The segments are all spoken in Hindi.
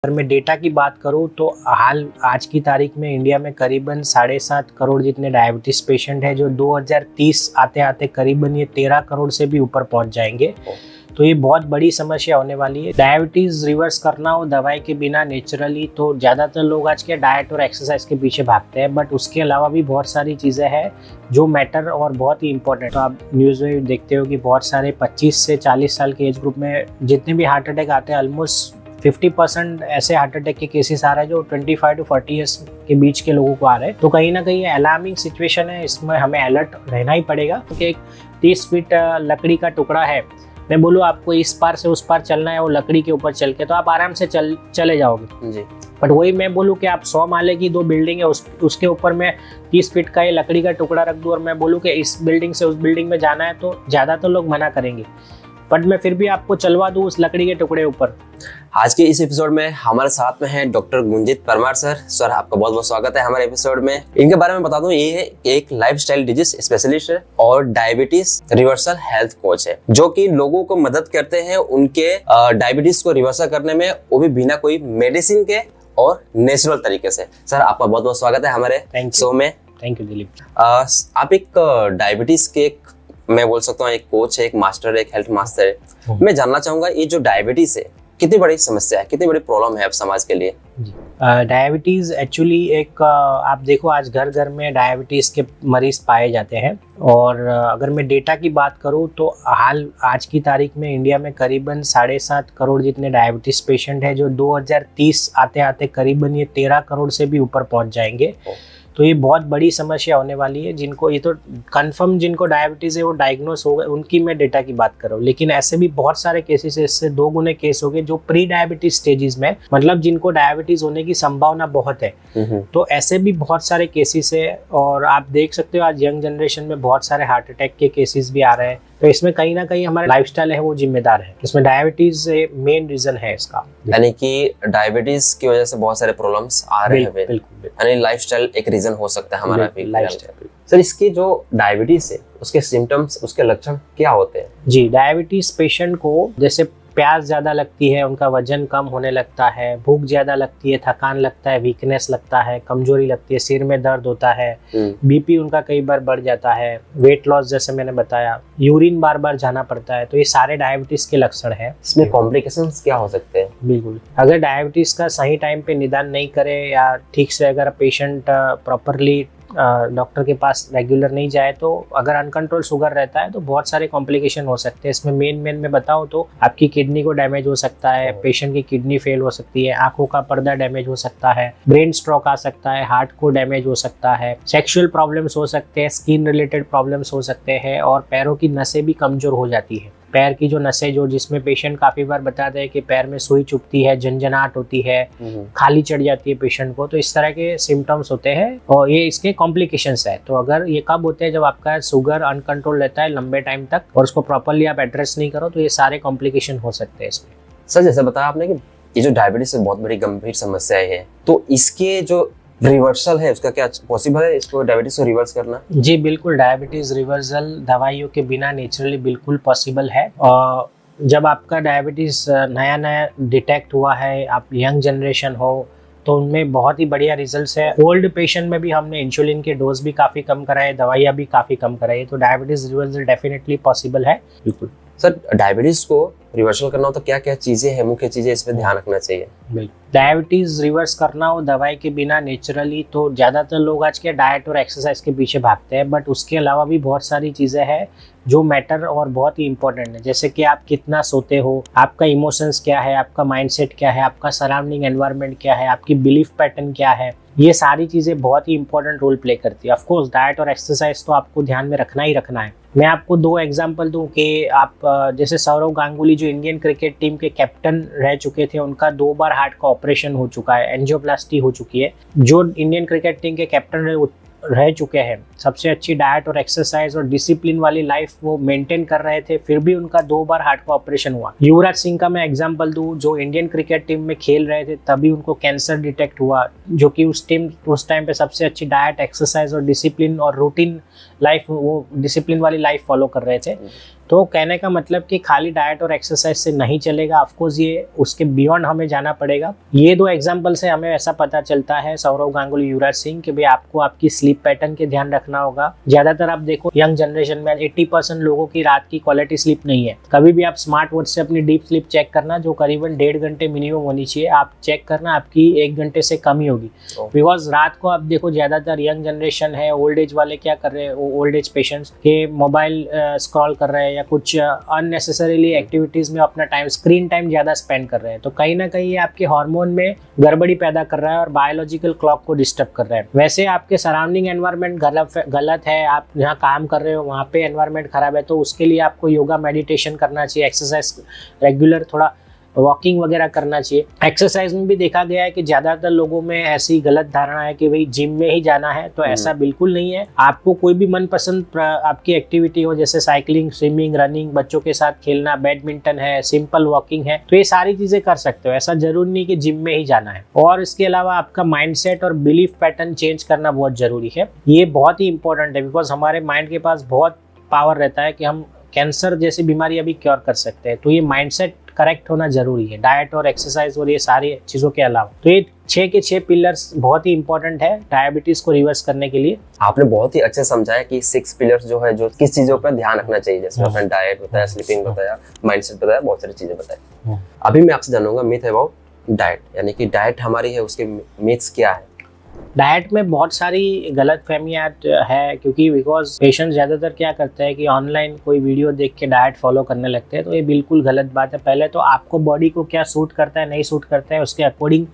अगर मैं डेटा की बात करूं तो हाल आज की तारीख में इंडिया में करीबन 7.5 करोड़ जितने डायबिटीज पेशेंट हैं, जो 2030 आते आते करीबन ये 13 करोड़ से भी ऊपर पहुंच जाएंगे। तो ये बहुत बड़ी समस्या होने वाली है। डायबिटीज रिवर्स करना हो दवाई के बिना नेचुरली, तो ज़्यादातर लोग आज के डाइट और एक्सरसाइज के पीछे भागते हैं, बट उसके अलावा भी बहुत सारी चीज़ें हैं जो मैटर और बहुत ही इंपॉर्टेंट। तो आप न्यूज़ में देखते हो कि बहुत सारे 25 से 40 साल के एज ग्रुप में जितने भी हार्ट अटैक आते हैं, ऑलमोस्ट 50% ऐसे हार्ट अटैक के केसेस आ रहे हैं जो 25 to 40 ईयर्स के बीच के लोगों को आ रहे हैं। तो कहीं ना कहीं अलार्मिंग सिचुएशन है, इसमें हमें अलर्ट रहना ही पड़ेगा। क्योंकि एक 30 फीट लकड़ी का टुकड़ा है, मैं बोलूँ आपको इस पार से उस पार चलना है वो लकड़ी के ऊपर चल के, तो आप आराम से चले जाओगे जी। बट वही मैं बोलूँ कि आप 100 माले की 2 बिल्डिंग है, उसके ऊपर मैं 30 फीट का ये लकड़ी का टुकड़ा रख दूँ और मैं बोलूँ कि इस बिल्डिंग से उस बिल्डिंग में जाना है, तो ज़्यादातर लोग मना करेंगे, बट मैं फिर भी आपको चलवा दूँ उस लकड़ी के टुकड़े ऊपर। आज के इस एपिसोड में हमारे साथ में है डॉक्टर गुंजित परमार सर आपका बहुत बहुत स्वागत है हमारे एपिसोड में। इनके बारे में बता दूं, ये है एक लाइफस्टाइल डिजीज स्पेशलिस्ट है और डायबिटीज रिवर्सल हेल्थ कोच है, जो कि लोगों को मदद करते हैं उनके डायबिटीज को रिवर्सल करने में, वो भी बिना कोई मेडिसिन के और नेचुरल तरीके से। सर आपका बहुत बहुत स्वागत है हमारे शो में। Thank you Dilip. आप एक डायबिटीज के मैं बोल सकता हूँ एक कोच है, एक मास्टर है, एक हेल्थ मास्टर है। मैं जानना चाहूंगा ये जो डायबिटीज है कितनी बड़ी समस्या है, कितनी बड़ी प्रॉब्लम है अब समाज के लिए? डायबिटीज़ एक्चुअली एक आप देखो आज घर घर में डायबिटीज़ के मरीज़ पाए जाते हैं। और अगर मैं डेटा की बात करूं तो हाल आज की तारीख में इंडिया में करीबन 7.5 करोड़ जितने डायबिटीज़ पेशेंट हैं, जो 2030 आते आते करीबन ये 13 करोड़ से भी ऊपर पहुंच जाएंगे। तो ये बहुत बड़ी समस्या होने वाली है। जिनको ये तो कंफर्म जिनको डायबिटीज़ है वो डायग्नोस हो गए, उनकी मैं डेटा की बात कर रहा हूँ, लेकिन ऐसे भी बहुत सारे केसेस है, इससे 2 गुने केस हो गए जो प्री डायबिटीज स्टेजेस में, मतलब जिनको डायबिटीज होने की संभावना बहुत है। तो ऐसे भी बहुत सारे केसेस है। और आप देख सकते हो आज यंग जनरेशन में बहुत सारे हार्ट अटैक के केसेस भी आ रहे हैं। तो इसमें कहीं ना कहीं हमारा लाइफस्टाइल है वो जिम्मेदार है, इसमें डायबिटीज मेन रीजन है इसका। यानी कि डायबिटीज की वजह से बहुत सारे प्रॉब्लम्स आ रहे हैं। बिल्कुल, यानी लाइफस्टाइल एक रीजन हो सकता है हमारा भी लाइफस्टाइल। सर इसकी जो डायबिटीज है उसके सिम्टम्स, उसके लक्षण क्या होते हैं? जी, डायबिटीज पेशेंट को जैसे प्यास ज्यादा लगती है, उनका वजन कम होने लगता है, भूख ज्यादा लगती है, थकान लगता है, वीकनेस लगता है, कमजोरी लगती है, सिर में दर्द होता है, बीपी उनका कई बार बढ़ जाता है, वेट लॉस जैसे मैंने बताया, यूरिन बार बार जाना पड़ता है। तो ये सारे डायबिटीज के लक्षण हैं। इसमें कॉम्प्लिकेशंस क्या हो सकते हैं? बिल्कुल, अगर डायबिटीज का सही टाइम पे निदान नहीं करे या ठीक से अगर पेशेंट प्रॉपरली डॉक्टर के पास रेगुलर नहीं जाए, तो अगर अनकंट्रोल शुगर रहता है तो बहुत सारे कॉम्प्लिकेशन हो सकते हैं। इसमें मेन मैं बताऊं तो आपकी किडनी को डैमेज हो सकता है, पेशेंट की किडनी फेल हो सकती है, आंखों का पर्दा डैमेज हो सकता है, ब्रेन स्ट्रोक आ सकता है, हार्ट को डैमेज हो सकता है, सेक्सुअल प्रॉब्लम्स हो सकते हैं, स्किन रिलेटेड प्रॉब्लम्स हो सकते हैं, और पैरों की नसें भी कमजोर हो जाती है। पैर की जो नसें, जो जिसमें पेशेंट काफी बार बताते हैं कि पैर में सुई चुभती है, झंझनाहट होती है, खाली चढ़ जाती है पेशेंट को। तो इस तरह के सिम्टम्स होते हैं और ये इसके कॉम्प्लिकेशंस है। तो अगर ये कब होते हैं, जब आपका शुगर अनकंट्रोल रहता है लंबे टाइम तक और उसको प्रॉपरली आप एड्रेस नहीं करो, तो ये सारे कॉम्प्लिकेशन हो सकते हैं इसमें। सर जैसे बताया आपने कि ये जो डायबिटीज है बहुत बड़ी गंभीर समस्या है, तो इसके जो रिवर्सल है उसका क्या पॉसिबल है, इसको डायबिटीज को रिवर्स करना? जी बिल्कुल, डायबिटीज रिवर्सल दवाइयों के बिना नेचुरली बिल्कुल पॉसिबल है। और जब आपका डायबिटीज नया डिटेक्ट हुआ है, आप यंग जनरेशन हो, तो उनमें बहुत ही बढ़िया रिजल्ट्स है। ओल्ड पेशेंट में भी हमने इंसुलिन के डोज भी काफ़ी कम कराए, दवाइयाँ भी काफ़ी कम कराई, तो डायबिटीज रिवर्सल डेफिनेटली पॉसिबल है। बिल्कुल सर, डायबिटीज को रिवर्सल करना हो तो क्या क्या चीजें हैं, मुख्य चीजें इस पे ध्यान रखना चाहिए? डायबिटीज रिवर्स करना हो दवाई के बिना नेचुरली, तो ज़्यादातर लोग आज के डाइट और एक्सरसाइज के पीछे भागते हैं, बट उसके अलावा भी बहुत सारी चीज़ें हैं जो मैटर और बहुत ही इंपॉर्टेंट है। जैसे कि आप कितना सोते हो, आपका इमोशंस क्या है, आपका माइंडसेट क्या है, आपका सराउंडिंग एनवायरनमेंट क्या है, आपकी बिलीफ पैटर्न क्या है, ये सारी चीज़ें बहुत ही इंपॉर्टेंट रोल प्ले करती है। ऑफकोर्स डाइट और एक्सरसाइज तो आपको ध्यान में रखना ही रखना है। मैं आपको 2 एग्जांपल दूं कि आप जैसे सौरव गांगुली जो इंडियन क्रिकेट टीम के कैप्टन रह चुके थे, उनका 2 बार हार्ट का ऑपरेशन हो चुका है, एंजियोप्लास्टी हो चुकी है। जो इंडियन क्रिकेट टीम के कैप्टन रह चुके हैं, सबसे अच्छी डाइट और एक्सरसाइज और डिसिप्लिन वाली लाइफ वो मेंटेन कर रहे थे, फिर भी उनका 2 बार हार्ट का ऑपरेशन हुआ। युवराज सिंह का मैं एग्जांपल दूं, जो इंडियन क्रिकेट टीम में खेल रहे थे, तभी उनको कैंसर डिटेक्ट हुआ, जो कि उस टाइम पे सबसे अच्छी डाइट, एक्सरसाइज और डिसिप्लिन और रूटीन लाइफ, वो डिसिप्लिन वाली लाइफ फॉलो कर रहे थे। तो कहने का मतलब कि खाली डाइट और एक्सरसाइज से नहीं चलेगा, ऑफकोर्स ये उसके बियॉन्ड हमें जाना पड़ेगा। ये 2 एग्जाम्पल से हमें ऐसा पता चलता है सौरव गांगुली, युवराज सिंह, कि भाई आपको आपकी स्लीप पैटर्न के ध्यान रखना होगा। ज्यादातर आप देखो यंग जनरेशन में 80% लोगों की रात की क्वालिटी स्लीप नहीं है। कभी भी आप स्मार्ट वॉच से अपनी डीप स्लीप चेक करना, जो करीबन 1.5 घंटे मिनिमम होनी चाहिए, आप चेक करना आपकी 1 घंटे से कम ही होगी। बिकॉज रात को आप देखो ज्यादातर यंग जनरेशन है, ओल्ड एज वाले क्या कर रहे हैं, ओल्ड एज पेशेंट्स के मोबाइल स्क्रॉल कर रहे हैं या कुछ अननेसेसरीली एक्टिविटीज में अपना टाइम, स्क्रीन टाइम ज्यादा स्पेंड कर रहे हैं। तो कहीं ना कहीं ये आपके हार्मोन में गड़बड़ी पैदा कर रहा है और बायोलॉजिकल क्लॉक को डिस्टर्ब कर रहा है। वैसे आपके सराउंडिंग एनवायरनमेंट गलत है, आप जहाँ काम कर रहे हो वहाँ पे एनवायरनमेंट खराब है, तो उसके लिए आपको योगा मेडिटेशन करना चाहिए, एक्सरसाइज रेगुलर, थोड़ा वॉकिंग वगैरह करना चाहिए। एक्सरसाइज में भी देखा गया है कि ज्यादातर लोगों में ऐसी गलत धारणा है कि भाई जिम में ही जाना है, तो ऐसा बिल्कुल नहीं है। आपको कोई भी मनपसंद आपकी एक्टिविटी हो, जैसे साइकिलिंग, स्विमिंग, रनिंग, बच्चों के साथ खेलना, बैडमिंटन है, सिंपल वॉकिंग है, तो ये सारी चीजें कर सकते हो। ऐसा जरूरी नहीं कि जिम में ही जाना है। और इसके अलावा आपका माइंडसेट और बिलीफ पैटर्न चेंज करना बहुत जरूरी है। ये बहुत ही इंपॉर्टेंट है, बिकॉज हमारे माइंड के पास बहुत पावर रहता है कि हम कैंसर जैसी बीमारी अभी क्योर कर सकते हैं। तो ये माइंडसेट करेक्ट होना जरूरी है, डाइट और एक्सरसाइज और ये सारी चीजों के अलावा। तो ये 6 के 6 पिलर्स बहुत ही इंपॉर्टेंट है डायबिटीज को रिवर्स करने के लिए। आपने बहुत ही अच्छे समझाया कि 6 पिलर्स जो है, जो किस चीजों पर ध्यान रखना चाहिए, जैसे आपने डाइट बताया, स्लीपिंग बताया, माइंडसेट बताया, बहुत सारी चीजें बताई। अभी मैं आपसे जानूंगा मिथ अबाउट डाइट, यानी कि डाइट हमारी है, उसके मिथ्स क्या है? डाइट में बहुत सारी गलत फहमियाँ है, क्योंकि बिकॉज पेशेंट ज़्यादातर क्या करते हैं कि ऑनलाइन कोई वीडियो देख के डाइट फॉलो करने लगते हैं। तो ये बिल्कुल गलत बात है। पहले तो आपको बॉडी को क्या सूट करता है, नहीं सूट करता है, उसके अकॉर्डिंग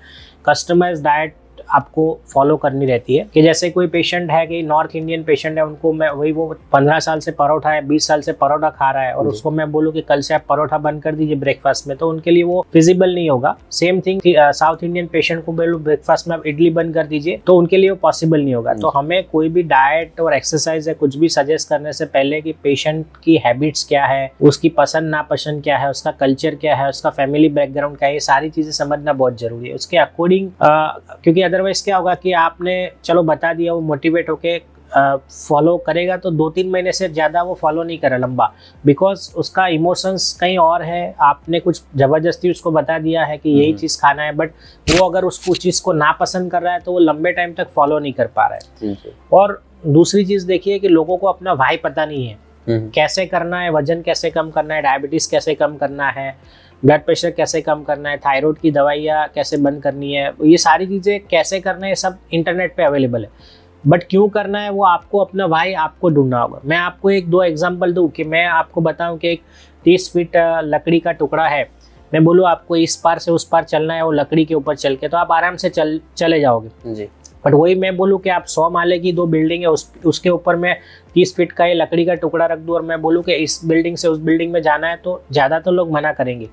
कस्टमाइज डाइट आपको फॉलो करनी रहती है। कि जैसे कोई पेशेंट है कि नॉर्थ इंडियन पेशेंट है, उनको मैं वही वो 15 साल से परोठा है, 20 साल से परोठा खा रहा है, और उसको मैं बोलूँ कि कल से आप परोठा बंद कर दीजिए ब्रेकफास्ट में, तो उनके लिए वो फिजिबल नहीं होगा। Same thing south Indian patient को बोलूँ ब्रेकफास्ट में आप इडली बंद कर दीजिए, तो उनके लिए वो पॉसिबल नहीं होगा। तो हमें कोई भी डाइट और एक्सरसाइज है कुछ भी सजेस्ट करने से पहले कि पेशेंट की हैबिट्स क्या है, उसकी पसंद नापसंद क्या है, उसका कल्चर क्या है, उसका फैमिली बैकग्राउंड क्या है, ये सारी चीजें समझना बहुत जरूरी है। उसके अकॉर्डिंग, क्योंकि अदरवाइज क्या होगा कि आपने चलो बता दिया, वो मोटिवेट होके फॉलो करेगा, तो 2-3 महीने से ज़्यादा वो फॉलो नहीं करे लंबा, बिकॉज उसका इमोशंस कहीं और है। आपने कुछ ज़बरदस्ती उसको बता दिया है कि यही चीज़ खाना है, बट वो अगर उसको चीज़ को नापसंद कर रहा है तो वो लंबे टाइम तक फॉलो नहीं कर पा रहा है। और दूसरी चीज़ देखिए कि लोगों को अपना भाई पता नहीं है, कैसे करना है, वजन कैसे कम करना है, डायबिटीज़ कैसे कम करना है, ब्लड प्रेशर कैसे कम करना है, थायराइड की दवाइयाँ कैसे बंद करनी है, ये सारी चीज़ें कैसे करना है, सब इंटरनेट पे अवेलेबल है। बट क्यों करना है वो आपको अपना भाई आपको ढूंढना होगा। मैं आपको 1-2 एग्जांपल दूं कि मैं आपको बताऊं कि एक 30 फीट लकड़ी का टुकड़ा है, मैं बोलूँ आपको इस पार से उस पार चलना है, वो लकड़ी के ऊपर चल के, तो आप आराम से चले जाओगे जी। बट वही मैं बोलूँ कि आप 100 माले की 2 बिल्डिंग है, उसके ऊपर मैं 30 फीट का ये लकड़ी का टुकड़ा रख दूँ और मैं बोलूँ कि इस बिल्डिंग से उस बिल्डिंग में जाना है, तो ज़्यादातर लोग मना करेंगे।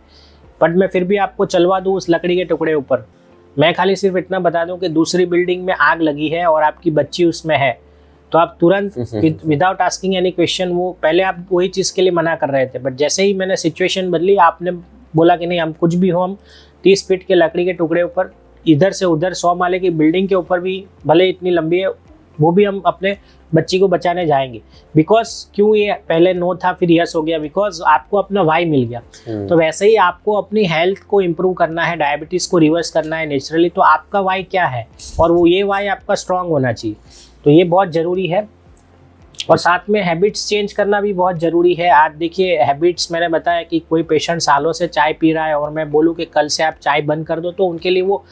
बट मैं फिर भी आपको चलवा दूँ उस लकड़ी के टुकड़े ऊपर। मैं खाली सिर्फ इतना बता दूं कि दूसरी बिल्डिंग में आग लगी है और आपकी बच्ची उसमें है, तो आप तुरंत विदाउट आस्किंग एनी क्वेश्चन, वो पहले आप वही चीज़ के लिए मना कर रहे थे, बट जैसे ही मैंने सिचुएशन बदली, आपने बोला कि नहीं, हम कुछ भी हो, हम 30 फीट के लकड़ी के टुकड़े ऊपर इधर से उधर 100 माले की बिल्डिंग के ऊपर भी, भले इतनी लंबी है, वो भी हम अपने बच्ची को बचाने जाएंगे। बिकॉज क्यों ये पहले नो था फिर यस हो गया, बिकॉज आपको अपना वाई मिल गया। तो वैसे ही आपको अपनी हेल्थ को इम्प्रूव करना है, डायबिटीज को रिवर्स करना है नेचुरली, तो आपका वाई क्या है, और वो ये वाई आपका स्ट्रांग होना चाहिए। तो ये बहुत ज़रूरी है। और साथ में हैबिट्स चेंज करना भी बहुत ज़रूरी है। आज देखिए हैबिट्स, मैंने बताया कि कोई पेशेंट सालों से चाय पी रहा है और मैं बोलूँ कि कल से आप चाय बंद कर दो, तो उनके लिए वो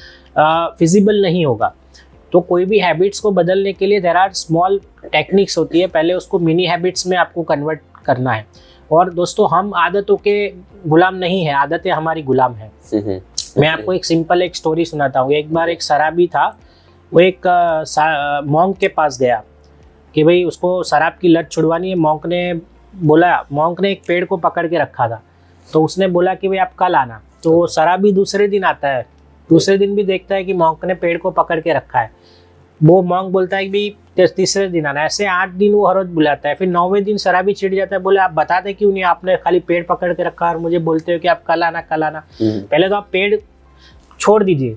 फिजिबल नहीं होगा। तो कोई भी हैबिट्स को बदलने के लिए देयर आर स्मॉल टेक्निक्स होती है, पहले उसको मिनी हैबिट्स में आपको कन्वर्ट करना है। और दोस्तों, हम आदतों के गुलाम नहीं है, आदतें हमारी गुलाम है। मैं आपको एक सिंपल एक स्टोरी सुनाता हूँ। एक बार एक शराबी था, वो एक मॉन्क के पास गया कि भाई उसको शराब की लत छुड़वानी है। मॉन्क ने एक पेड़ को पकड़ के रखा था, तो उसने बोला कि भाई आप कल आना। तो शराबी दूसरे दिन आता है, दूसरे दिन भी देखता है कि मॉन्क ने पेड़ को पकड़ के रखा है। वो मॉन्क बोलता है कि भाई तीसरे दिन आना। ऐसे 8 दिन वो हर रोज बुलाता है। फिर 9वें दिन शराबी चिढ़ जाता है, बोले आप बताते क्यों नहीं, आपने खाली पेड़ पकड़ के रखा और मुझे बोलते हो कि आप कल आना कल आना। पहले तो आप पेड़ छोड़ दीजिए,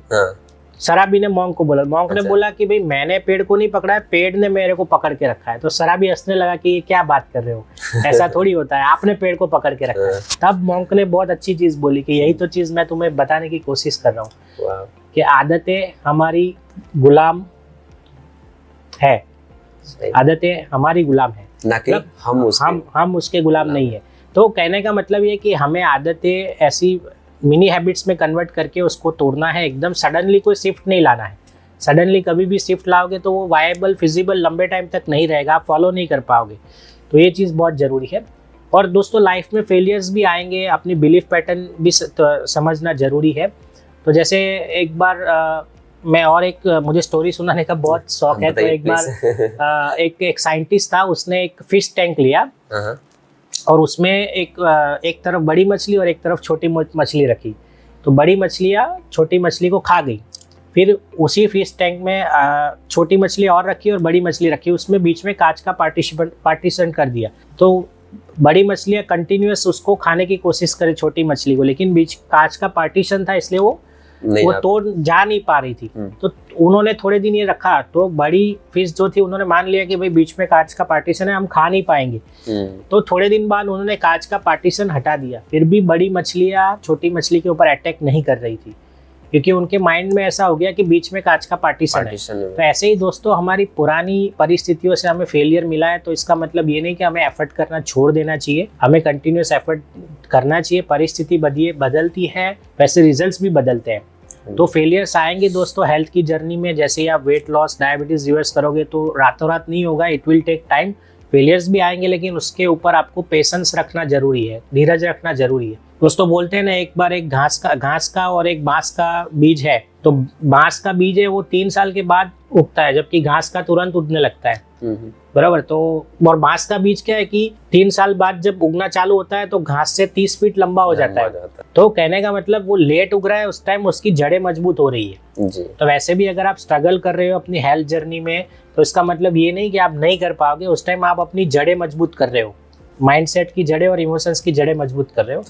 शराबी ने मॉन्क को बोला, मॉन्क ने अच्छा। बोला कि भाई मैंने पेड़ को नहीं पकड़ा है, पेड़ ने मेरे को पकड़ के रखा है। तो शराबी हंसने लगा कि ये क्या बात कर रहे हो, ऐसा थोड़ी होता है, आपने पेड़ को पकड़ के रखा है। तब मॉन्क ने बहुत अच्छी चीज बोली कि यही तो चीज मैं तुम्हें बताने की कोशिश कर रहा हूँ वाह, कि आदतें हमारी गुलाम है, सही। आदतें हमारी गुलाम है, ना कि मतलब हम उसके हम उसके गुलाम नहीं है। तो कहने का मतलब ये कि हमें आदतें ऐसी मिनी हैबिट्स में कन्वर्ट करके उसको तोड़ना है। एकदम सडनली कोई शिफ्ट नहीं लाना है। सडनली कभी भी शिफ्ट लाओगे तो वो वायबल फिजिबल लंबे टाइम तक नहीं रहेगा, आप फॉलो नहीं कर पाओगे। तो ये चीज़ बहुत ज़रूरी है। और दोस्तों लाइफ में फेलियर्स भी आएंगे, अपनी बिलीफ पैटर्न भी समझना ज़रूरी है। तो जैसे एक बार मैं और एक मुझे स्टोरी सुनाने का बहुत शौक है। तो बताइए, एक बार एक साइंटिस्ट था, उसने एक फिश टैंक लिया हाँ, और उसमें एक तरफ बड़ी मछली और एक तरफ छोटी मछली रखी। तो बड़ी मछलियाँ छोटी मछली को खा गई। फिर उसी फिश टैंक में छोटी मछली और रखी और बड़ी मछली रखी, उसमें बीच में कांच का पार्टीशन कर दिया। तो बड़ी मछलियाँ कंटिन्यूअस उसको खाने की कोशिश करे छोटी मछली को, लेकिन बीच कांच का पार्टीशन था इसलिए वो तोड़ जा नहीं पा रही थी। तो उन्होंने थोड़े दिन ये रखा, तो बड़ी फिश जो थी उन्होंने मान लिया कि भाई बीच में कांच का पार्टीशन है, हम खा नहीं पाएंगे। तो थोड़े दिन बाद उन्होंने कांच का पार्टीशन हटा दिया, फिर भी बड़ी मछलियाँ छोटी मछली के ऊपर अटैक नहीं कर रही थी, क्योंकि उनके माइंड में ऐसा हो गया कि बीच में कांच का पार्टीशन है। तो ऐसे ही दोस्तों हमारी पुरानी परिस्थितियों से हमें फेलियर मिला है, तो इसका मतलब ये नहीं कि हमें एफर्ट करना छोड़ देना चाहिए, हमें कंटिन्यूस एफर्ट करना चाहिए। परिस्थिति बदलती है, वैसे रिजल्ट्स भी बदलते हैं। तो फेलियर्स आएंगे दोस्तों हेल्थ की जर्नी में। जैसे ही आप वेट लॉस डायबिटीज रिवर्स करोगे तो रातों रात नहीं होगा, it will take time. Failures भी आएंगे, लेकिन उसके ऊपर आपको पेशेंस रखना जरूरी है, धीरज रखना जरूरी है। दोस्तों बोलते हैं ना, एक बार एक घास का और एक बांस का बीज है। तो बांस का बीज है वो 3 साल के बाद उगता है, जबकि घास का तुरंत उगने लगता है, बराबर। तो और बांस का बीज क्या है कि 3 साल बाद जब उगना चालू होता है तो घास से 30 फीट लंबा हो जाता है। तो कहने का मतलब वो लेट उग रहा है, उस टाइम उसकी जड़ें मजबूत हो रही है जी। तो वैसे भी अगर आप स्ट्रगल कर रहे हो अपनी हेल्थ जर्नी में, तो इसका मतलब ये नहीं कि आप नहीं कर पाओगे, उस टाइम आप अपनी जड़ें मजबूत कर रहे हो, माइंडसेट की जड़ें और इमोशंस की जड़ें मजबूत कर रहे हो।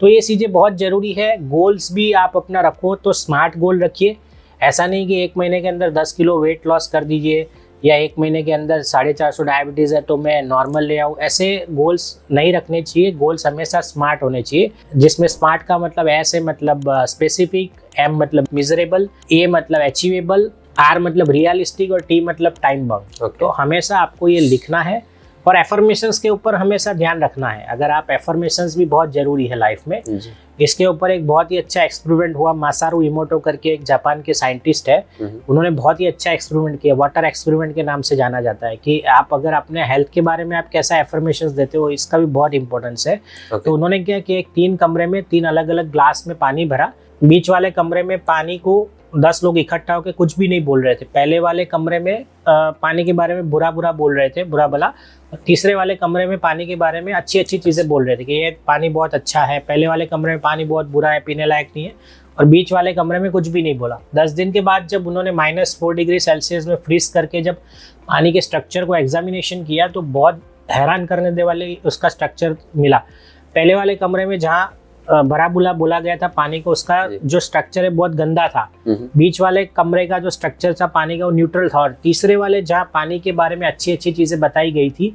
तो ये चीज़ें बहुत ज़रूरी है। गोल्स भी आप अपना रखो तो स्मार्ट गोल रखिए। ऐसा नहीं कि 1 महीने के अंदर 10 किलो वेट लॉस कर दीजिए, या 1 महीने के अंदर 450 डायबिटीज़ है तो मैं नॉर्मल ले आऊँ, ऐसे गोल्स नहीं रखने चाहिए। गोल्स हमेशा स्मार्ट होने चाहिए, जिसमें स्मार्ट का मतलब ऐसे मतलब स्पेसिफिक, एम मतलब मिजरेबल, ए मतलब अचीवेबल, आर मतलब रियलिस्टिक और टी मतलब टाइम बाउंड। तो हमेशा आपको ये लिखना है और एफर्मेशंस के ऊपर हमेशा ध्यान रखना है। अगर आप एफर्मेशंस भी बहुत ज़रूरी है लाइफ में। इसके ऊपर एक बहुत ही अच्छा एक्सपेरिमेंट हुआ, मासारू इमोटो करके एक जापान के साइंटिस्ट है, उन्होंने बहुत ही अच्छा एक्सपेरिमेंट किया, वाटर एक्सपेरिमेंट के नाम से जाना जाता है, कि आप अगर अपने हेल्थ के बारे में आप कैसा एफर्मेशंस देते हो, इसका भी बहुत इंपॉर्टेंस है। तो उन्होंने क्या कि एक 3 कमरे में 3 अलग अलग ग्लास में पानी भरा, बीच वाले कमरे में पानी को 10 लोग इकट्ठा होकर कुछ भी नहीं बोल रहे थे। पहले वाले कमरे में पानी के बारे में बुरा बोल रहे थे, बुरा भला। तीसरे वाले कमरे में पानी के बारे में अच्छी चीज़ें बोल रहे थे कि ये पानी बहुत अच्छा है। पहले वाले कमरे में पानी बहुत बुरा है, पीने लायक नहीं है। और बीच वाले कमरे में कुछ भी नहीं बोला। 10 दिन के बाद जब उन्होंने -4 डिग्री सेल्सियस में फ्रीज करके जब पानी के स्ट्रक्चर को एग्जामिनेशन किया, तो बहुत हैरान करने वाले उसका स्ट्रक्चर मिला। पहले वाले कमरे में जहाँ भरा बुला बोला गया था पानी को, उसका जो स्ट्रक्चर है बहुत गंदा था। बीच वाले कमरे का जो स्ट्रक्चर था पानी का वो न्यूट्रल था। और तीसरे वाले जहाँ पानी के बारे में अच्छी चीज़ें बताई गई थी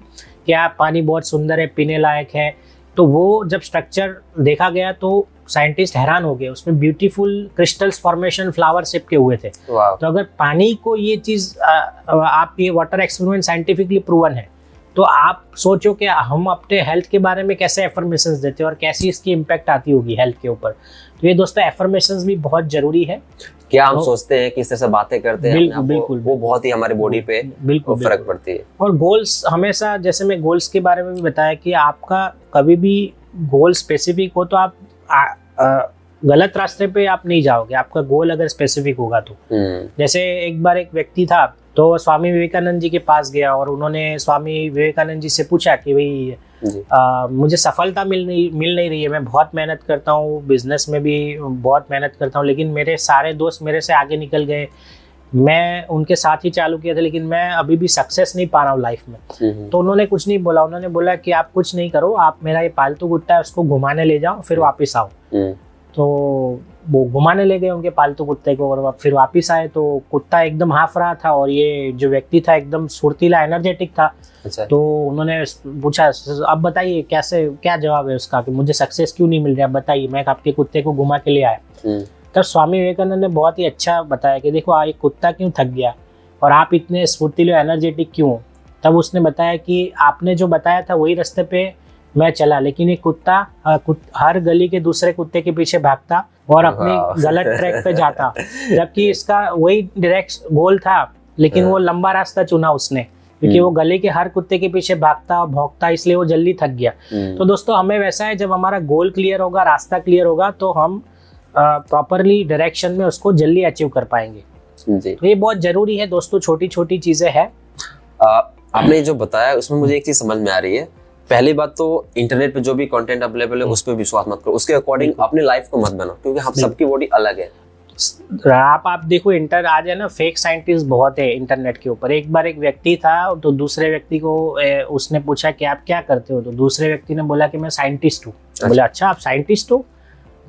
कि पानी बहुत सुंदर है, पीने लायक है, तो वो जब स्ट्रक्चर देखा गया तो साइंटिस्ट हैरान हो गए। उसमें beautiful crystals formation flower shape के हुए थे। तो अगर पानी को ये चीज़ आप ये वाटर एक्सपेरिमेंट साइंटिफिकली प्रूवन है, तो आप सोचो कि हम अपने हेल्थ के बारे में कैसे एफर्मेशंस देते हैं और कैसी इसकी इम्पैक्ट आती होगी हेल्थ के ऊपर। तो ये दोस्तों एफर्मेशंस भी बहुत जरूरी है। क्या हम सोचते हैं किस तरह से बातें करते हैं, बिल्कुल वो बहुत ही हमारे बॉडी पे फर्क पड़ती है। और गोल्स हमेशा, जैसे मैं गोल्स के बारे में भी बताया कि आपका कभी भी गोल स्पेसिफिक हो तो आप गलत रास्ते पे आप नहीं जाओगे। आपका गोल अगर स्पेसिफिक होगा तो जैसे एक बार एक व्यक्ति था, तो स्वामी विवेकानंद जी के पास गया और उन्होंने स्वामी विवेकानंद जी से पूछा कि भाई मुझे सफलता मिल नहीं रही है, मैं बहुत मेहनत करता हूँ, बिजनेस में भी बहुत मेहनत करता हूँ, लेकिन मेरे सारे दोस्त मेरे से आगे निकल गए, मैं उनके साथ ही चालू किया था, लेकिन मैं अभी भी सक्सेस नहीं पा रहा हूँ लाइफ में। तो उन्होंने कुछ नहीं बोला, उन्होंने बोला कि आप कुछ नहीं करो, आप मेरा ये पालतू कुत्ता है उसको घुमाने ले जाओ, फिर वापस आओ। तो वो घुमाने ले गए उनके पालतू कुत्ते को, और फिर वापस आए तो कुत्ता एकदम हाफ रहा था और ये जो व्यक्ति था एकदम फुर्तीला एनर्जेटिक था। अच्छा। तो उन्होंने पूछा अब बताइए कैसे, क्या जवाब है उसका कि मुझे सक्सेस क्यों नहीं मिल रहा, बताइए, मैं आपके कुत्ते को घुमा के ले आया। तब स्वामी विवेकानंद ने बहुत ही अच्छा बताया कि देखो ये कुत्ता क्यों थक गया और आप इतने स्फूर्तिले एनर्जेटिक क्यों। तब उसने बताया कि आपने जो बताया था वही रास्ते पे मैं चला, लेकिन ये कुत्ता हर गली के दूसरे कुत्ते के पीछे भागता और अपनी गलत ट्रैक पे जाता, जबकि इसका वही डायरेक्ट गोल था, लेकिन वो लंबा रास्ता चुना उसने क्योंकि वो गली के हर कुत्ते के पीछे भागता भौंकता, इसलिए वो जल्दी थक गया। तो दोस्तों हमें वैसा है, जब हमारा गोल क्लियर होगा, रास्ता क्लियर होगा, तो हम प्रॉपरली डायरेक्शन में उसको जल्दी अचीव कर पाएंगे जी। तो ये बहुत जरूरी है दोस्तों, छोटी छोटी चीजें हैं। आपने जो बताया उसमें मुझे एक चीज समझ में आ रही है। पहली बात तो इंटरनेट पे जो भी कंटेंट अवेलेबल है उस पर विश्वास मत करो, उसके अकॉर्डिंग अपनी लाइफ को मत बनाओ, क्योंकि हम सबकी बॉडी अलग है। आप देखो आज है ना, फेक साइंटिस्ट बहुत है इंटरनेट के ऊपर। एक बार एक व्यक्ति था तो दूसरे व्यक्ति को उसने पूछा कि आप क्या करते हो, तो दूसरे व्यक्ति ने बोला कि मैं साइंटिस्ट हूँ। बोले अच्छा आप साइंटिस्ट हो, तो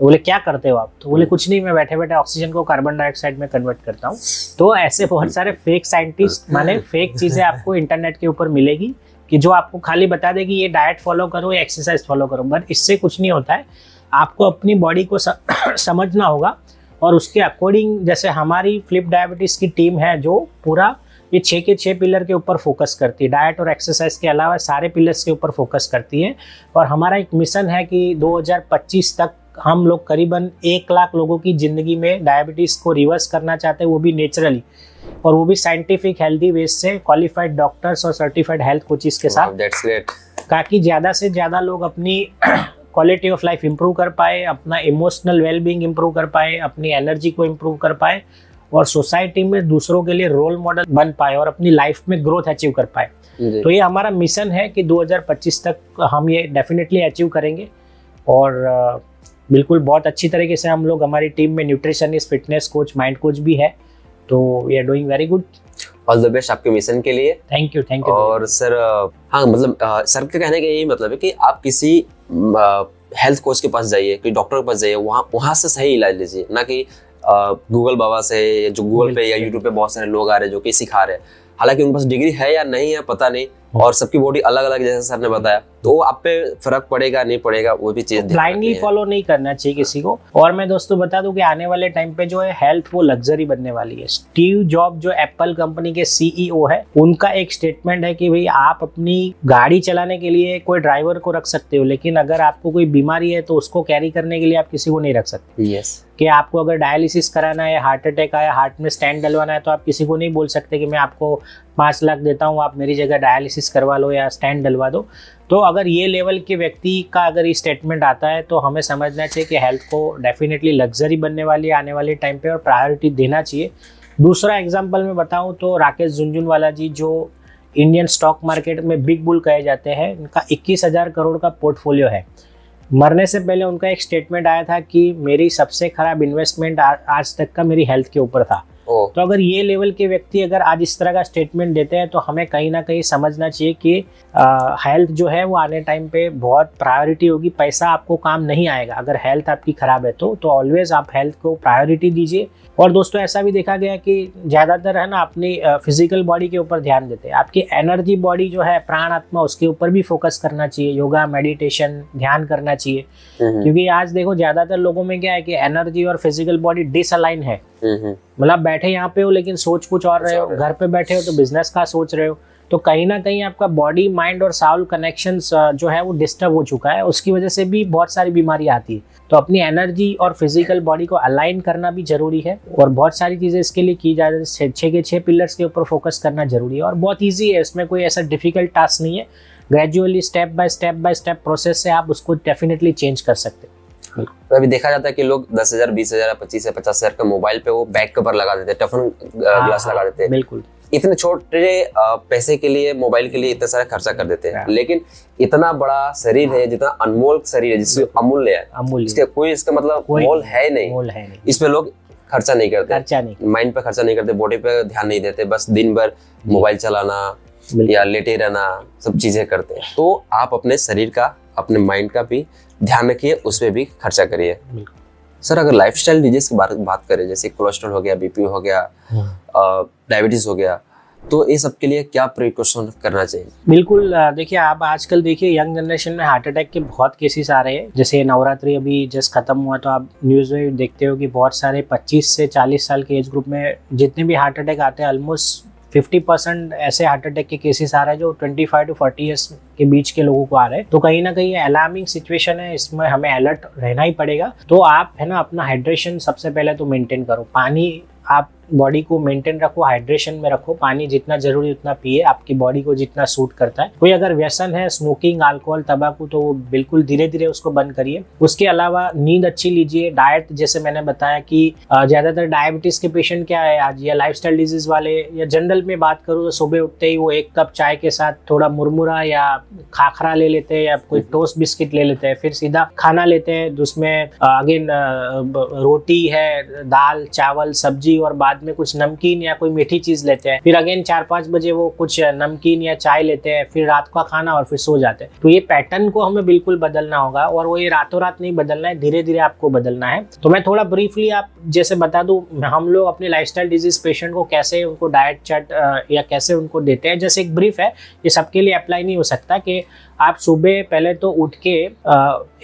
बोले क्या करते हो आप, तो बोले कुछ नहीं, मैं बैठे बैठे ऑक्सीजन को कार्बन डाइऑक्साइड में कन्वर्ट करता हूँ। तो ऐसे बहुत सारे फेक साइंटिस्ट माने फेक चीजें आपको इंटरनेट के ऊपर मिलेगी कि जो आपको खाली बता देगी ये डाइट फॉलो करो या एक्सरसाइज फॉलो करो, बट इससे कुछ नहीं होता है। आपको अपनी बॉडी को समझना होगा और उसके अकॉर्डिंग, जैसे हमारी फ्लिप डायबिटीज की टीम है जो पूरा ये 6 के 6 पिलर के ऊपर फोकस करती है, डाइट और एक्सरसाइज के अलावा सारे पिलर्स के ऊपर फोकस करती है। और हमारा एक मिशन है कि 2025 तक हम लोग करीबन 1 लाख लोगों की ज़िंदगी में डायबिटीज़ को रिवर्स करना चाहते हैं, वो भी नेचुरली, और वो भी साइंटिफिक हेल्दी वेज से, क्वालिफाइड डॉक्टर्स और सर्टिफाइड हेल्थ कोचेस के साथ, ताकि ज़्यादा से ज़्यादा लोग अपनी क्वालिटी ऑफ लाइफ इंप्रूव कर पाए, अपना इमोशनल वेलबींग इंप्रूव कर पाए, अपनी एनर्जी को इंप्रूव कर पाए और सोसाइटी में दूसरों के लिए रोल मॉडल बन पाए और अपनी लाइफ में ग्रोथ अचीव कर पाए। तो ये हमारा मिशन है कि 2025 तक हम ये डेफिनेटली अचीव करेंगे। और बिल्कुल बहुत अच्छी तरीके से हम लोग, हमारी टीम में nutritionist, fitness coach, mind coach भी है, तो we are doing very good. All the best आपके मिशन के लिए। थैंक यू और सर हाँ, मतलब सर के कहने का यही मतलब है कि आप किसी हेल्थ कोच के पास जाइए, कोई डॉक्टर के पास जाइए, वहाँ से सही इलाज लीजिए, ना कि गूगल बाबा से, जो गूगल पे या यूट्यूब पे बहुत सारे लोग आ रहे हैं जो कि सिखा रहे हैं, हालांकि उनके पास डिग्री है या नहीं है पता नहीं, और सबकी बॉडी अलग अलग, जैसे सर ने बताया, तो आप पे फर्क पड़ेगा नहीं पड़ेगा वो भी चीज ब्लाइंडली फॉलो नहीं करना चाहिए किसी को। और मैं दोस्तों बता दूं कि आने वाले टाइम पे जो है हेल्थ वो लग्जरी बनने वाली है। स्टीव जॉब जो एप्पल कंपनी के सीईओ है, उनका एक स्टेटमेंट है कि भाई आप अपनी गाड़ी चलाने के लिए कोई ड्राइवर को रख सकते हो, लेकिन अगर आपको कोई बीमारी है तो उसको कैरी करने के लिए आप किसी को नहीं रख सकते। yes. कि आपको अगर डायलिसिस कराना है, हार्ट अटैक आया, हार्ट में स्टेंट डलवाना है, तो आप किसी को नहीं बोल सकते कि मैं आपको 5 लाख देता हूँ, आप मेरी जगह डायलिसिस करवा लो या स्टेंट डलवा दो। तो अगर ये लेवल के व्यक्ति का अगर ये स्टेटमेंट आता है तो हमें समझना चाहिए कि हेल्थ को डेफिनेटली लग्जरी बनने वाली है आने वाले टाइम पे और प्रायोरिटी देना चाहिए। दूसरा एग्जांपल मैं बताऊं तो राकेश झुनझुनवाला जी, जो इंडियन स्टॉक मार्केट में बिग बुल कहे जाते हैं, उनका 21,000 करोड़ का पोर्टफोलियो है। मरने से पहले उनका एक स्टेटमेंट आया था कि मेरी सबसे खराब इन्वेस्टमेंट आज तक का मेरी हेल्थ के ऊपर था। तो अगर ये लेवल के व्यक्ति अगर आज इस तरह का स्टेटमेंट देते हैं तो हमें कहीं ना कहीं समझना चाहिए कि हेल्थ जो है वो आने टाइम पे बहुत प्रायोरिटी होगी। पैसा आपको काम नहीं आएगा अगर हेल्थ आपकी खराब है तो ऑलवेज आप हेल्थ को प्रायोरिटी दीजिए। और दोस्तों ऐसा भी देखा गया कि ज़्यादातर है ना अपनी फिजिकल बॉडी के ऊपर ध्यान देते हैं, आपकी एनर्जी बॉडी जो है प्राण आत्मा उसके ऊपर भी फोकस करना चाहिए, योगा मेडिटेशन ध्यान करना चाहिए। क्योंकि आज देखो ज़्यादातर लोगों में क्या है कि एनर्जी और फिजिकल बॉडी डिसअलाइन है। मतलब बैठे यहाँ पे हो लेकिन सोच कुछ और रहे हो, घर पे बैठे हो तो बिजनेस का सोच रहे हो, तो कहीं ना कहीं आपका बॉडी माइंड और साउल कनेक्शंस जो है वो डिस्टर्ब हो चुका है। उसकी वजह से भी बहुत सारी बीमारी आती है। तो अपनी एनर्जी और फिजिकल बॉडी को अलाइन करना भी जरूरी है और बहुत सारी चीज़ें इसके लिए की जा रही है। 6 के 6 पिलर्स के ऊपर फोकस करना जरूरी है और बहुत ईजी है, इसमें कोई ऐसा डिफिकल्ट टास्क नहीं है। Gradually step by step process से आप उसको डेफिनेटली चेंज कर सकते हैं। तो अभी देखा जाता है कि लोग 10,000, 20,000, 25,000 या 50,000 का मोबाइल पे वो बैक कवर लगा देते हैं, टफन ग्लास लगा देते हैं। बिल्कुल, इतने छोटे पैसे के लिए, मोबाइल के लिए इतना सारा खर्चा कर देते हैं, लेकिन इतना बड़ा शरीर है, जितना अनमोल शरीर है, जिससे अमूल्य है, इसका कोई इसका मतलब मोल है नहीं। इस पे लोग खर्चा नहीं करते, माइंड पे खर्चा नहीं करते, बॉडी पे ध्यान नहीं देते, बस दिन भर मोबाइल चलाना या लेटे रहना सब चीजें करते हैं। तो आप अपने शरीर का, अपने माइंड का भी ध्यान रखिए, उस पर भी खर्चा करिए। सर अगर लाइफस्टाइल डिजीज की बात करें, जैसे कोलेस्ट्रॉल हो गया, बीपी हो गया, डायबिटीज हो गया, तो ये सब के लिए क्या प्रिकॉशन करना चाहिए? बिल्कुल, देखिए आप आजकल देखिए यंग जनरेशन में हार्ट अटैक के बहुत केसेस आ रहे हैं। जैसे नवरात्रि अभी जस्ट खत्म हुआ तो आप न्यूज़ में देखते हो कि बहुत सारे 25 से 40 साल के एज ग्रुप में जितने भी हार्ट अटैक आते हैं ऑलमोस्ट 50% ऐसे हार्ट अटैक के केसेस आ रहे हैं जो 25 to 40 ईयर्स के बीच के लोगों को आ रहे हैं। तो कहीं ना कहीं अलार्मिंग सिचुएशन है, इसमें हमें अलर्ट रहना ही पड़ेगा। तो आप है ना अपना हाइड्रेशन सबसे पहले तो मेंटेन करो, पानी आप बॉडी को मेंटेन रखो, हाइड्रेशन में रखो, पानी जितना जरूरी उतना पिए, आपकी बॉडी को जितना सूट करता है। कोई अगर व्यसन है स्मोकिंग, अल्कोहल, तंबाकू, तो वो बिल्कुल धीरे धीरे उसको बंद करिए। उसके अलावा नींद अच्छी लीजिए, डाइट जैसे मैंने बताया कि ज्यादातर डायबिटीज के पेशेंट क्या है आज, या लाइफस्टाइल डिजीज वाले, या जनरल में बात करूँ तो सुबह उठते ही वो 1 कप चाय के साथ थोड़ा मुरमुरा या खाखरा ले लेते हैं या कोई टोस्ट बिस्किट ले लेते हैं, फिर सीधा खाना लेते हैं जिसमें अगेन रोटी है, दाल चावल सब्जी, और बाद में कुछ नमकीन या कोई मीठी चीज लेते हैं, फिर अगेन 4-5 बजे वो कुछ नमकीन या चाय लेते हैं, फिर रात का खाना और फिर सो जाते हैं। तो ये पैटर्न को हमें बिल्कुल बदलना होगा, और वो ये रातों रात नहीं बदलना है, धीरे धीरे आपको बदलना है। तो मैं थोड़ा ब्रीफली आप जैसे बता दूं, हम लोग अपने लाइफस्टाइल डिजीज पेशेंट को कैसे उनको डाइट चार्ट या कैसे उनको देते हैं। जैसे एक ब्रीफ है, ये सबके लिए अप्लाई नहीं हो सकता, कि आप सुबह पहले तो उठ के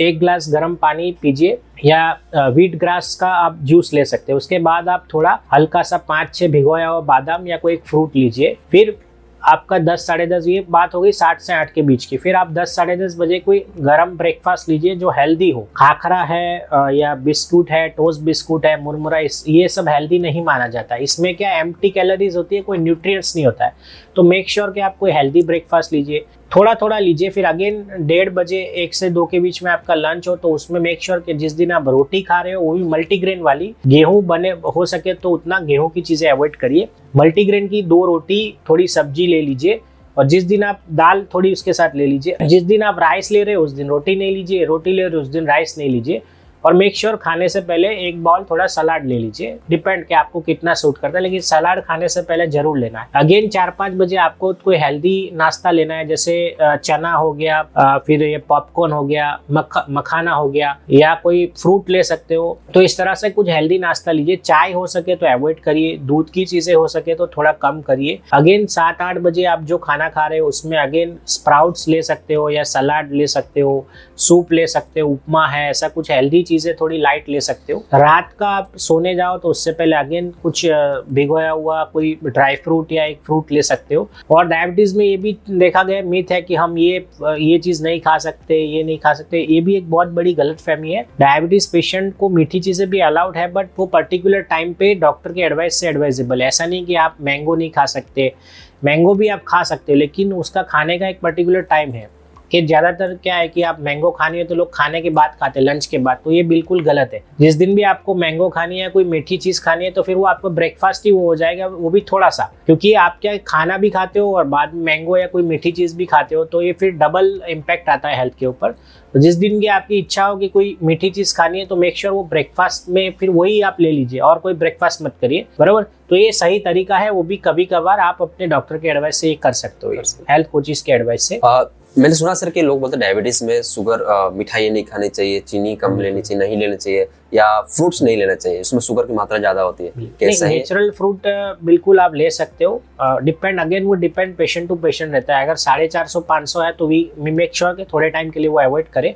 1 गिलास गर्म पानी पीजिए, या व्हीट ग्रास का आप जूस ले सकते हैं। उसके बाद आप थोड़ा हल्का सा 5-6 भिगोया हुआ बादाम या कोई एक फ्रूट लीजिए। फिर आपका 10 साढ़े 10, ये बात हो गई 7 से 8 के बीच की। फिर आप 10 साढ़े 10 बजे कोई गरम ब्रेकफास्ट लीजिए जो हेल्दी हो, खाखरा है या बिस्कुट है, टोस्ट बिस्कुट है, मुरमुरा, ये सब हेल्दी नहीं माना जाता है। इसमें क्या एम्प्टी कैलोरीज होती है, कोई न्यूट्रिएंट्स नहीं होता है। तो मेक श्योर कि आप कोई हेल्दी ब्रेकफास्ट लीजिए, थोड़ा थोड़ा लीजिए। फिर अगेन 1:30 बजे 1 से 2 के बीच में आपका लंच हो, तो उसमें मेक श्योर कि जिस दिन आप रोटी खा रहे हो वो भी मल्टीग्रेन वाली, गेहूं बने हो सके तो उतना गेहूं की चीजें अवॉइड करिए। मल्टीग्रेन की 2 रोटी, थोड़ी सब्जी ले लीजिए, और जिस दिन आप दाल थोड़ी उसके साथ ले लीजिए। जिस दिन आप राइस ले रहे हो उस दिन रोटी नहीं लीजिए, रोटी ले रहे हो उस दिन राइस नहीं लीजिए। और मेक श्योर खाने से पहले 1 बाउल थोड़ा सलाद ले लीजिए, डिपेंड कि आपको कितना सूट करता है, लेकिन सलाद खाने से पहले जरूर लेना है। अगेन 4-5 बजे आपको कोई हेल्दी नाश्ता लेना है, जैसे चना हो गया, फिर ये पॉपकॉर्न हो गया, मखाना हो गया, या कोई फ्रूट ले सकते हो। तो इस तरह से कुछ हेल्दी नाश्ता लीजिए। चाय हो सके तो अवॉइड करिए, दूध की चीजें हो सके तो थोड़ा कम करिए। अगेन 7-8 बजे आप जो खाना खा रहे हो उसमें अगेन स्प्राउट्स ले सकते हो, या सलाद ले सकते हो, सूप ले सकते हो, उपमा है, ऐसा कुछ हेल्दी चीजें थोड़ी लाइट ले सकते हो। रात का आप सोने जाओ तो उससे पहले अगेन कुछ भिगोया हुआ कोई ड्राई फ्रूट या एक फ्रूट ले सकते हो। और डायबिटीज में ये भी देखा गया मिथ है कि हम ये चीज नहीं खा सकते, ये नहीं खा सकते, ये भी एक बहुत बड़ी गलतफहमी है। डायबिटीज पेशेंट को मीठी चीजें भी अलाउड है, बट वो पर्टिकुलर टाइम पे डॉक्टर के एडवाइस से एडवाइजेबल है। ऐसा नहीं कि आप मैंगो नहीं खा सकते, मैंगो भी आप खा सकते हो, लेकिन उसका खाने का एक पर्टिकुलर टाइम है। कि ज्यादातर क्या है कि आप मैंगो खानी है तो लोग खाने के बाद खाते हैं, लंच के बाद, तो ये बिल्कुल गलत है। जिस दिन भी आपको मैंगो खानी है, कोई मीठी चीज खानी है, तो फिर वो आपको ब्रेकफास्ट ही वो हो जाएगा, वो भी थोड़ा सा, क्योंकि आप क्या खाना भी खाते हो और बाद में मैंगो या कोई मीठी चीज भी खाते हो, तो ये फिर डबल इम्पैक्ट आता है हेल्थ के ऊपर। तो जिस दिन की आपकी इच्छा हो कि कोई मीठी चीज खानी है तो मेक श्योर वो ब्रेकफास्ट में फिर वही आप ले लीजिए, और कोई ब्रेकफास्ट मत करिए, बराबर। तो ये सही तरीका है, वो भी कभी कभार आप अपने डॉक्टर के एडवाइस से ये कर सकते हो, हेल्थ कोचिज के एडवाइस से। मैंने सुना सर कि लोग बोलते हैं डायबिटीज में शुगर, मिठाई नहीं खानी चाहिए, चीनी कम लेनी चाहिए, नहीं लेना चाहिए, या फ्रूट्स नहीं लेना चाहिए, उसमें शुगर की मात्रा ज्यादा होती है, कैसा है? नेचुरल फ्रूट बिल्कुल आप ले सकते हो, डिपेंड अगेन वो डिपेंड पेशेंट टू पेशेंट रहता है। अगर 450-500 है तो वी मेक श्योर कि थोड़े टाइम के लिए वो अवॉइड करें।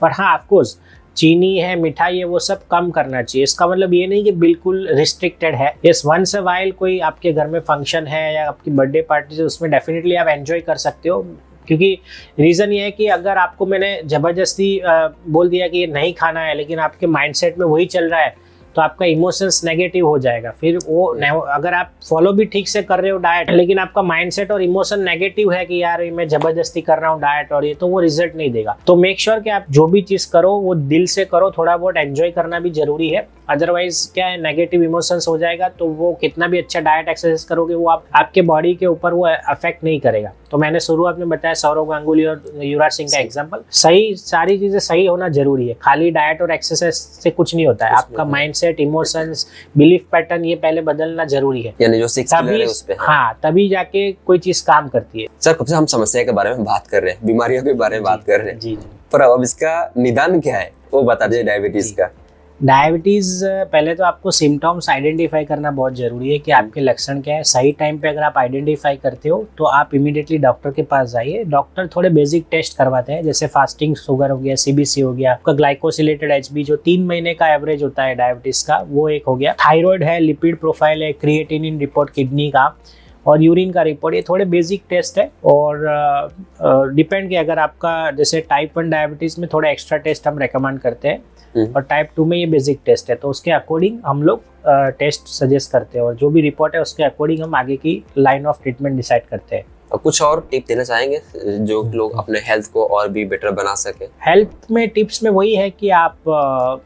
पर हाँ, ऑफकोर्स चीनी है, मिठाई है, वो सब कम करना चाहिए। इसका मतलब ये नहीं कि बिल्कुल रिस्ट्रिक्टेड है। यस, वंस अ वाइल कोई आपके घर में फंक्शन है या आपकी बर्थडे पार्टी है, उसमें डेफिनेटली आप एंजॉय कर सकते हो। क्योंकि रीज़न ये है कि अगर आपको मैंने ज़बरदस्ती बोल दिया कि ये नहीं खाना है, लेकिन आपके माइंडसेट में वही चल रहा है, तो आपका इमोशंस नेगेटिव हो जाएगा। फिर वो अगर आप फॉलो भी ठीक से कर रहे हो डाइट, लेकिन आपका माइंडसेट और इमोशन नेगेटिव है कि यार मैं जबरदस्ती कर रहा हूँ डाइट और ये, तो वो रिजल्ट नहीं देगा। तो मेक श्योर कि आप जो भी चीज करो वो दिल से करो, थोड़ा बहुत एंजॉय करना भी जरूरी है। अदरवाइज क्या है, नेगेटिव इमोशंस हो जाएगा तो वो कितना भी अच्छा डाइट एक्सरसाइज करोगे वो आपके बॉडी के ऊपर वो अफेक्ट नहीं करेगा। तो मैंने शुरुआत में बताया सौरव गांगुली और युवराज सिंह का एग्जांपल। सही, सारी चीजें सही होना जरूरी है, खाली डाइट और एक्सरसाइज से कुछ नहीं होता है। आपका माइंडसेट, इमोशंस, बिलीफ पैटर्न ये पहले बदलना जरूरी है, यानी जो 6 पिलर है उस पे। हाँ, तभी जाके कोई चीज काम करती है। सर, कब से हम समस्या के बारे में बात कर रहे हैं, बीमारियों के बारे में बात कर रहे हैं, जी, पर अब इसका निदान क्या है वो बता दीजिए डायबिटीज का। डायबिटीज पहले तो आपको सिम्टम्स आइडेंटिफाई करना बहुत जरूरी है कि आपके लक्षण क्या है। सही टाइम पे अगर आप आइडेंटिफाई करते हो तो आप इमीडिएटली डॉक्टर के पास जाइए। डॉक्टर थोड़े बेसिक टेस्ट करवाते हैं, जैसे फास्टिंग शुगर हो गया, सीबीसी हो गया, आपका ग्लाइकोसिलेटेड एचबी जो 3 महीने का एवरेज होता है डायबिटीज का, वो एक हो गया। थायराइड है, लिपिड प्रोफाइल है, क्रिएटिनिन रिपोर्ट किडनी का और यूरिन का रिपोर्ट, ये थोड़े बेसिक टेस्ट है। और डिपेंड कि अगर आपका जैसे टाइप 1 डायबिटीज में थोड़ा एक्स्ट्रा टेस्ट हम रेकमेंड करते हैं और टाइप 2 में ये बेसिक टेस्ट है, तो उसके अकॉर्डिंग हम लोग टेस्ट सजेस्ट करते हैं और जो भी रिपोर्ट है उसके अकॉर्डिंग हम आगे की लाइन ऑफ ट्रीटमेंट डिसाइड करते हैं। अब कुछ और टिप देना चाहेंगे जो लोग अपने हेल्थ को और भी बेटर बना सके? हेल्थ में टिप्स में वही है कि आप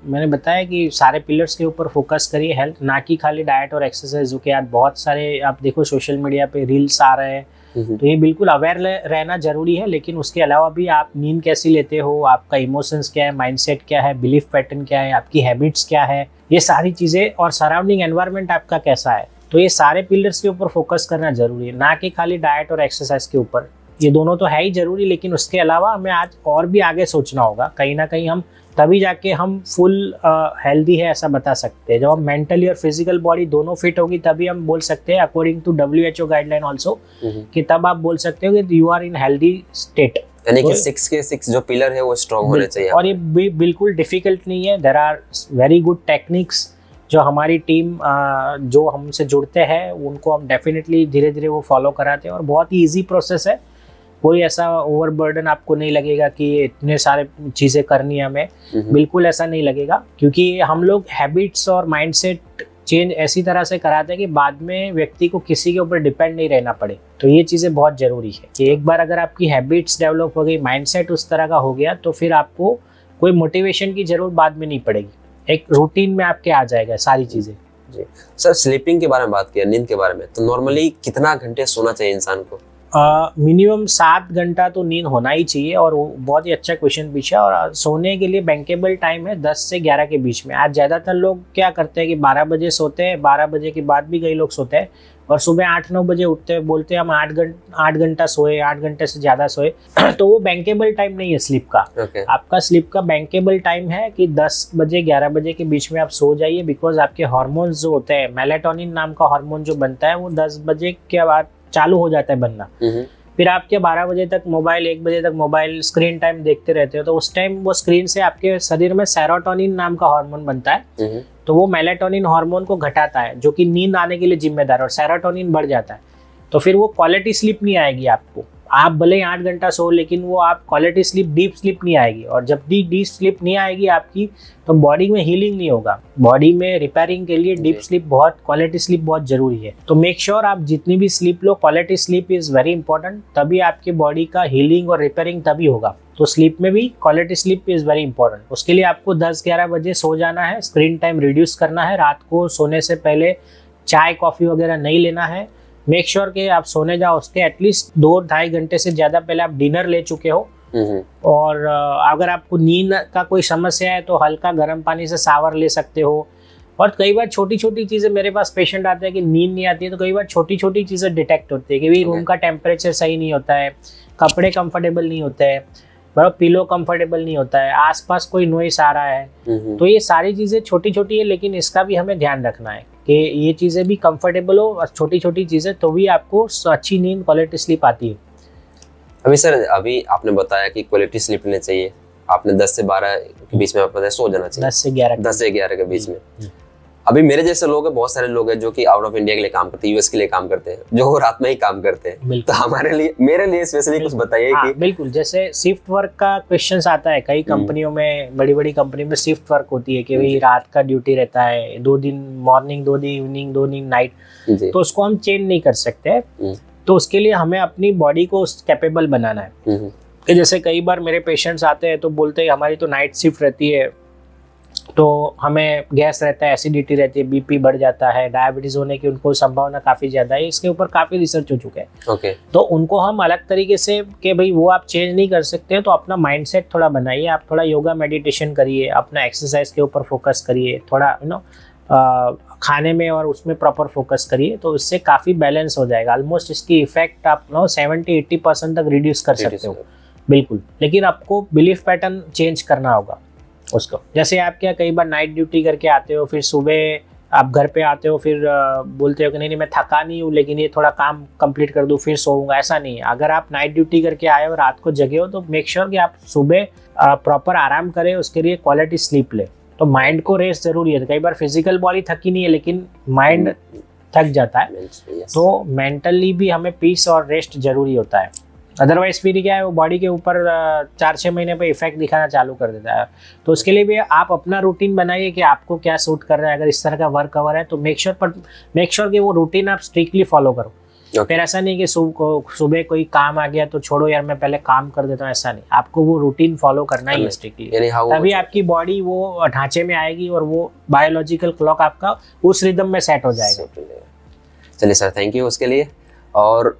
मैंने बताया कि सारे पिलर्स के ऊपर फोकस करिए हेल्थ, ना कि खाली डाइट और एक्सरसाइज। के आज बहुत सारे आप देखो सोशल मीडिया पे रील्स आ रहे हैं, तो ये बिल्कुल अवेयर रहना जरूरी है। लेकिन उसके अलावा भी आप नींद कैसी लेते हो, आपका इमोशंस क्या है, माइंडसेट क्या है, बिलीफ पैटर्न क्या है, आपकी हैबिट्स क्या है, ये सारी चीज़ें, और सराउंडिंग एनवायरनमेंट आपका कैसा है, तो ये सारे पिलर्स के ऊपर फोकस करना जरूरी है, ना कि खाली डाइट और एक्सरसाइज के ऊपर। ये दोनों तो है ही जरूरी, लेकिन उसके अलावा हमें आज और भी आगे सोचना होगा। कहीं ना कहीं हम तभी जाके हम फुल हेल्दी है ऐसा बता सकते हैं। जब हम मेंटली और फिजिकल बॉडी दोनों फिट होगी तभी हम बोल सकते हैं, according to WHO guideline also, कि तब आप बोल सकते हो कि you are in healthy state. यानी कि 6 के 6 जो पिलर है वो स्ट्रॉन्ग होने चाहिए। और ये बिल्कुल डिफिकल्ट नहीं है। There are very good techniques जो हमारी टीम जो हमसे जुड़ते हैं उनको हम डेफिनेटली धीरे धीरे वो फॉलो कराते हैं और बहुत ही ईजी प्रोसेस है। कोई ऐसा ओवरबर्डन आपको नहीं लगेगा कि इतने सारे चीज़ें करनी है हमें, बिल्कुल ऐसा नहीं लगेगा, क्योंकि हम लोग हैबिट्स और माइंडसेट चेंज ऐसी तरह से कराते हैं कि बाद में व्यक्ति को किसी के ऊपर डिपेंड नहीं रहना पड़े। तो ये चीज़ें बहुत ज़रूरी है कि एक बार अगर आपकी हैबिट्स डेवलप हो गई, माइंडसेट उस तरह का हो गया, तो फिर आपको कोई मोटिवेशन की जरूरत बाद में नहीं पड़ेगी, एक रूटीन में आपके आ जाएगा सारी चीज़ें। जी सर, स्लीपिंग के बारे में बात किया, नींद के बारे में, तो नॉर्मली कितना घंटे सोना चाहिए इंसान को? मिनिमम 7 घंटा तो नींद होना ही चाहिए। और वो बहुत ही अच्छा क्वेश्चन पूछा। और सोने के लिए बैंकेबल टाइम है 10 से 11 के बीच में। आज ज़्यादातर लोग क्या करते हैं कि 12 बजे सोते हैं, 12 बजे के बाद भी कई लोग सोते हैं और सुबह 8-9 बजे उठते हैं, बोलते हैं हम 8 घंटा सोए, 8 घंटे से ज़्यादा सोए। तो वो बैंकेबल टाइम नहीं है स्लीप का। आपका स्लीप का बैंकेबल टाइम है कि 10 बजे 11 बजे के बीच में आप सो जाइए, बिकॉज आपके हार्मोन्स जो होते हैं, मेलाटोनिन नाम का हार्मोन जो बनता है वो 10 बजे के बाद चालू हो जाता है बनना। फिर आप क्या 12 बजे तक मोबाइल, 1 बजे तक मोबाइल स्क्रीन टाइम देखते रहते हो, तो उस टाइम वो स्क्रीन से आपके शरीर में सेरोटोनिन नाम का हार्मोन बनता है, तो वो मेलाटोनिन हार्मोन को घटाता है जो कि नींद आने के लिए जिम्मेदार है, और सेरोटोनिन बढ़ जाता है। तो फिर वो क्वालिटी स्लीप नहीं आएगी आपको। आप भले ही 8 घंटा सो, लेकिन वो आप क्वालिटी स्लीप, डीप स्लीप नहीं आएगी। और जब भी डीप स्लीप नहीं आएगी आपकी, तो बॉडी में हीलिंग नहीं होगा। बॉडी में रिपेयरिंग के लिए डीप स्लीप बहुत, क्वालिटी स्लीप बहुत जरूरी है। तो मेक श्योर आप जितनी भी sleep low, quality sleep is very important, तभी आपकी बॉडी का हीलिंग और रिपेयरिंग तभी होगा। तो स्लीप में भी quality sleep is very important. उसके लिए आपको 10-11 बजे सो जाना है, स्क्रीन टाइम रिड्यूस करना है, रात को सोने से पहले चाय कॉफी वगैरह नहीं लेना है। मेक श्योर कि आप सोने जाओ उसके एटलीस्ट 2-2.5 घंटे से ज़्यादा पहले आप डिनर ले चुके हो। और अगर आपको नींद का कोई समस्या है तो हल्का गर्म पानी से शावर ले सकते हो। और कई बार छोटी छोटी चीज़ें, मेरे पास पेशेंट आते हैं कि नींद नहीं आती है, तो कई बार छोटी छोटी चीज़ें डिटेक्ट होती है कि भाई रूम का टेम्परेचर सही नहीं होता है, कपड़े कंफर्टेबल नहीं होते हैं, पिलो कंफर्टेबल नहीं होता है, आसपास कोई नॉइस आ रहा है। तो ये सारी चीज़ें छोटी छोटी है, लेकिन इसका भी हमें ध्यान रखना है कि ये चीज़ें भी कंफर्टेबल हो और छोटी छोटी चीज़ें, तो भी आपको अच्छी नींद, क्वालिटी स्लीप आती है। अभी सर, अभी आपने बताया कि क्वालिटी स्लीप लेनी चाहिए, आपने 10 से 12 के बीच में आपने सो जाना चाहिए, 10 से 11 के बीच में। अभी मेरे जैसे लोग हैं, बहुत सारे लोग हैं जो कि आउट ऑफ इंडिया के लिए काम करते हैं, यूएस के लिए काम करते हैं, जो रात में ही काम करते हैं। तो हमारे लिए, मेरे लिए स्पेशली कुछ बताइए कि बिल्कुल, जैसे शिफ्ट वर्क का क्वेश्चंस आता है, कई कंपनियों में, बड़ी बड़ी कंपनी में शिफ्ट वर्क होती है कि भाई रात का ड्यूटी रहता है, 2 दिन मॉर्निंग, 2 दिन इवनिंग, 2 दिन नाइट, तो उसको हम चेंज नहीं कर सकते। तो उसके लिए हमें अपनी बॉडी को कैपेबल बनाना है। कि जैसे कई बार मेरे पेशेंट्स आते हैं तो बोलते हैं हमारी तो नाइट शिफ्ट रहती है, तो हमें गैस रहता है, एसिडिटी रहती है, बीपी बढ़ जाता है, डायबिटीज होने की उनको संभावना काफ़ी ज़्यादा है। इसके ऊपर काफ़ी रिसर्च हो चुका है। तो उनको हम अलग तरीके से, कि भाई वो आप चेंज नहीं कर सकते, तो अपना माइंडसेट थोड़ा बनाइए, आप थोड़ा योगा मेडिटेशन करिए, अपना एक्सरसाइज के ऊपर फोकस करिए, थोड़ा खाने में और उसमें प्रॉपर फोकस करिए, तो इससे काफ़ी बैलेंस हो जाएगा। ऑलमोस्ट इसकी इफेक्ट आप 70-80% तक रिड्यूस कर सकते हो। बिल्कुल, लेकिन आपको बिलीफ पैटर्न चेंज करना होगा। उसको। जैसे आप क्या कई बार नाइट ड्यूटी करके आते हो, फिर सुबह आप घर पे आते हो, फिर बोलते हो कि नहीं मैं थका नहीं हूँ लेकिन ये थोड़ा काम कंप्लीट कर दूँ फिर सोऊंगा, ऐसा नहीं है। अगर आप नाइट ड्यूटी करके आए हो, रात को जगे हो, तो मेक श्योर कि आप सुबह प्रॉपर आराम करें, उसके लिए क्वालिटी स्लीप ले। तो माइंड को रेस्ट जरूरी है। कई बार फिजिकल बॉडी थकी नहीं है लेकिन माइंड थक जाता है, तो मेंटली भी हमें पीस और रेस्ट जरूरी होता है। अदरवाइज फिर क्या है, वो बॉडी के ऊपर 4-6 महीने पे इफेक्ट दिखाना चालू कर देता है। तो उसके लिए भी आप अपना रूटीन बनाइए कि आपको क्या सूट कर रहा है। अगर इस तरह का वर्क कवर है तो मेक श्योर कि वो रूटीन आप स्ट्रिक्टली फॉलो करो। फिर ऐसा नहीं कि सुबह कोई काम आ गया तो छोड़ो यार मैं पहले काम कर देता हूँ, ऐसा नहीं। आपको वो रूटीन फॉलो करना ही है स्ट्रिक्टली, तभी आपकी बॉडी वो ढांचे में आएगी और वो बायोलॉजिकल क्लॉक आपका उस रिदम में सेट हो जाएगा। चलिए सर, थैंक यू उसके लिए। और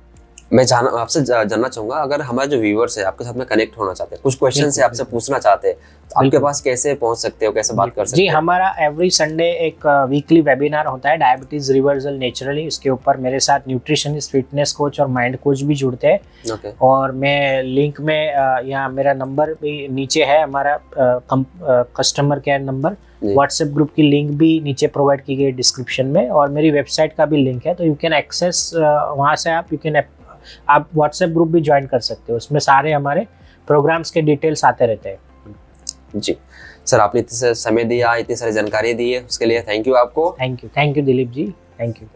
मैं आपसे जानना चाहूंगा, अगर हमारे जो व्यूअर्स है आपके साथ में कनेक्ट होना चाहते हैं, कुछ क्वेश्चन से आपसे पूछना चाहते हैं, तो आपके पास कैसे पहुंच सकते हो, कैसे बात कर सकते जी, हैं? हमारा एवरी संडे एक वीकली वेबिनार होता है, डायबिटीज रिवर्सल नेचुरली। इसके ऊपर मेरे साथ न्यूट्रिशनिस्ट, फिटनेस कोच और माइंड कोच भी जुड़ते हैं। Okay. और मैं लिंक में यहाँ मेरा नंबर भी नीचे है, हमारा customer care number, WhatsApp group की लिंक भी नीचे प्रोवाइड की गई डिस्क्रिप्शन में, और मेरी वेबसाइट का भी लिंक है। तो यू कैन एक्सेस वहाँ से आप व्हाट्सएप ग्रुप भी ज्वाइन कर सकते हो। उसमें सारे हमारे प्रोग्राम्स के डिटेल्स आते रहते हैं। जी सर, आपने इतने समय दिया, इतनी सारी जानकारी दी है, उसके लिए थैंक यू आपको। Thank you Dilip ji, thank you.